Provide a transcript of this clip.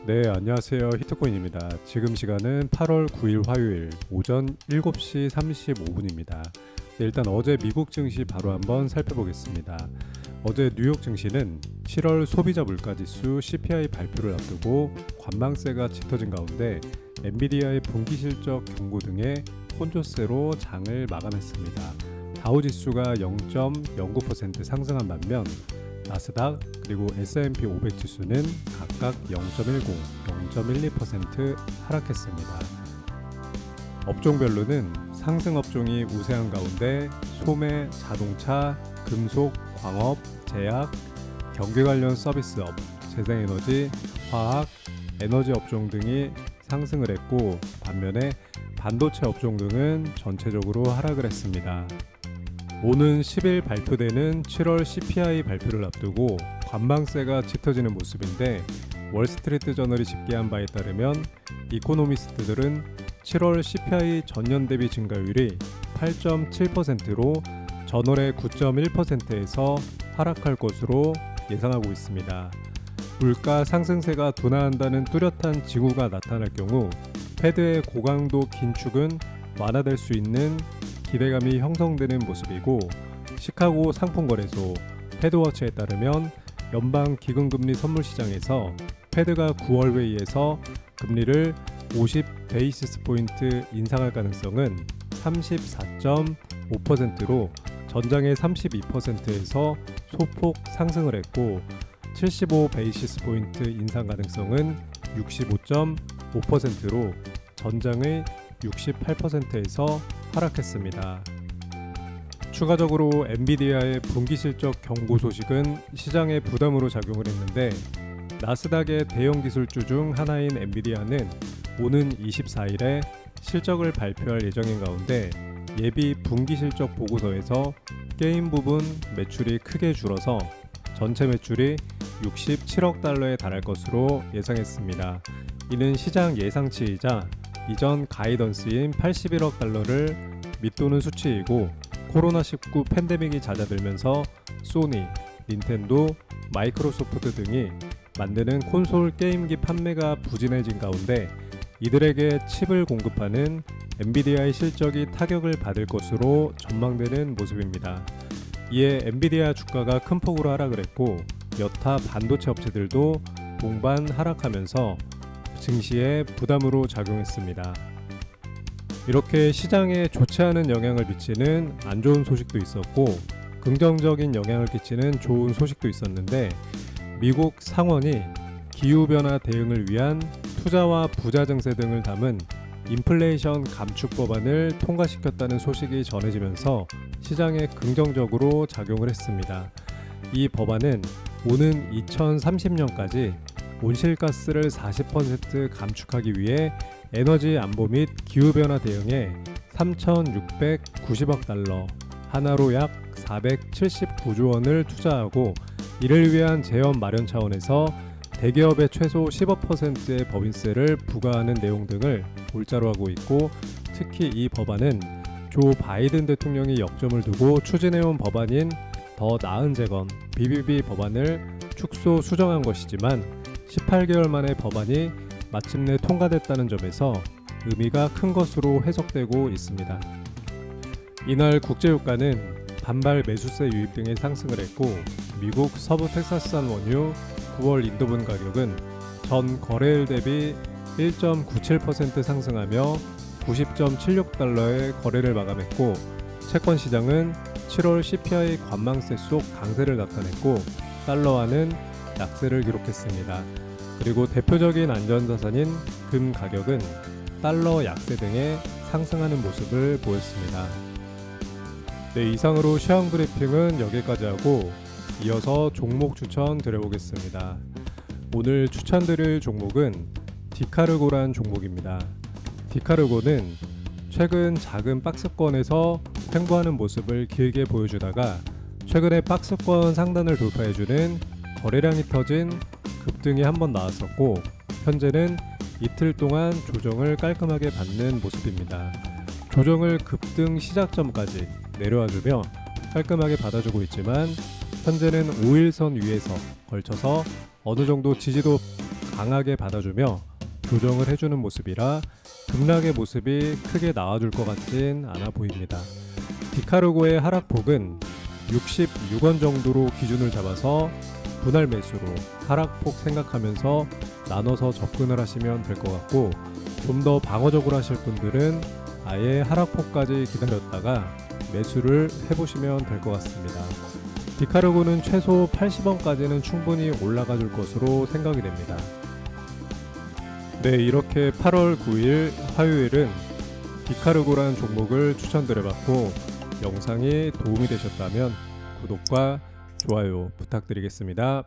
네, 안녕하세요. 히트코인입니다. 지금 시간은 8월 9일 화요일 오전 7시 35분입니다. 네, 일단 어제 미국 증시 바로 한번 살펴보겠습니다. 어제 뉴욕 증시는 7월 소비자 물가지수 CPI 발표를 앞두고 관망세가 짙어진 가운데 엔비디아의 분기 실적 경고 등의 혼조세로 장을 마감했습니다. 다우지수가 0.09% 상승한 반면 나스닥 그리고 S&P 500 지수는 각각 0.10, 0.12% 하락했습니다. 업종별로는 상승 업종이 우세한 가운데 소매, 자동차, 금속, 광업, 제약, 경기 관련 서비스업, 재생에너지, 화학, 에너지 업종 등이 상승을 했고 반면에 반도체 업종 등은 전체적으로 하락을 했습니다. 오는 10일 발표되는 7월 CPI 발표를 앞두고 관망세가 짙어지는 모습인데 월스트리트 저널이 집계한 바에 따르면 이코노미스트들은 7월 CPI 전년 대비 증가율이 8.7%로 전월의 9.1%에서 하락할 것으로 예상하고 있습니다. 물가 상승세가 둔화한다는 뚜렷한 징후가 나타날 경우 패드의 고강도 긴축은 완화될 수 있는 기대감이 형성되는 모습이고 시카고 상품거래소 패드워치에 따르면 연방 기금금리 선물시장에서 패드가 9월 회의에서 금리를 50 베이시스 포인트 인상할 가능성은 34.5%로 전장의 32%에서 소폭 상승을 했고 75 베이시스 포인트 인상 가능성은 65.5%로 전장의 68%에서 하락했습니다. 추가적으로 엔비디아의 분기 실적 경고 소식은 시장에 부담으로 작용을 했는데 나스닥의 대형 기술주 중 하나인 엔비디아는 오는 24일에 실적을 발표할 예정인 가운데 예비 분기 실적 보고서에서 게임 부분 매출이 크게 줄어서 전체 매출이 67억 달러에 달할 것으로 예상했습니다. 이는 시장 예상치이자 이전 가이던스인 81억 달러를 밑도는 수치이고 코로나19 팬데믹이 잦아들면서 소니, 닌텐도, 마이크로소프트 등이 만드는 콘솔 게임기 판매가 부진해진 가운데 이들에게 칩을 공급하는 엔비디아의 실적이 타격을 받을 것으로 전망되는 모습입니다. 이에 엔비디아 주가가 큰 폭으로 하락을 했고 여타 반도체 업체들도 동반 하락하면서 증시에 부담으로 작용했습니다. 이렇게 시장에 좋지 않은 영향을 미치는 안 좋은 소식도 있었고 긍정적인 영향을 끼치는 좋은 소식도 있었는데 미국 상원이 기후변화 대응을 위한 투자와 부자 증세 등을 담은 인플레이션 감축 법안을 통과시켰다는 소식이 전해지면서 시장에 긍정적으로 작용을 했습니다. 이 법안은 오는 2030년까지 온실가스를 40% 감축하기 위해 에너지 안보 및 기후변화 대응에 3,690억 달러, 하나로 약 479조 원을 투자하고 이를 위한 재원 마련 차원에서 대기업의 최소 15%의 법인세를 부과하는 내용 등을 골자로 하고 있고 특히 이 법안은 조 바이든 대통령이 역점을 두고 추진해온 법안인 더 나은 재건 BBB 법안을 축소 수정한 것이지만 18개월 만에 법안이 마침내 통과됐다는 점에서 의미가 큰 것으로 해석되고 있습니다. 이날 국제유가는 반발 매수세 유입 등의 상승을 했고 미국 서부 텍사스산 원유 9월 인도분 가격은 전 거래일 대비 1.97% 상승하며 90.76달러에 거래를 마감했고 채권 시장은 7월 CPI 관망세 속 강세를 나타냈고 달러화는 약세를 기록했습니다. 그리고 대표적인 안전자산인 금 가격은 달러 약세 등의 상승하는 모습을 보였습니다. 네, 이상으로 시황 브리핑은 여기까지 하고 이어서 종목 추천 드려보겠습니다. 오늘 추천드릴 종목은 디카르고란 종목입니다. 디카르고는 최근 작은 박스권에서 횡보하는 모습을 길게 보여주다가 최근에 박스권 상단을 돌파해주는 거래량이 터진 급등이 한번 나왔었고 현재는 이틀 동안 조정을 깔끔하게 받는 모습입니다. 조정을 급등 시작점까지 내려와주며 깔끔하게 받아주고 있지만 현재는 5일선 위에서 걸쳐서 어느 정도 지지도 강하게 받아주며 조정을 해주는 모습이라 급락의 모습이 크게 나와줄 것 같진 않아 보입니다. 디카르고의 하락폭은 66원 정도로 기준을 잡아서 분할 매수로 하락폭 생각하면서 나눠서 접근을 하시면 될 것 같고, 좀 더 방어적으로 하실 분들은 아예 하락폭까지 기다렸다가 매수를 해보시면 될 것 같습니다. 디카르고는 최소 80원까지는 충분히 올라가 줄 것으로 생각이 됩니다. 네, 이렇게 8월 9일 화요일은 디카르고라는 종목을 추천드려봤고, 영상이 도움이 되셨다면 구독과 좋아요 부탁드리겠습니다.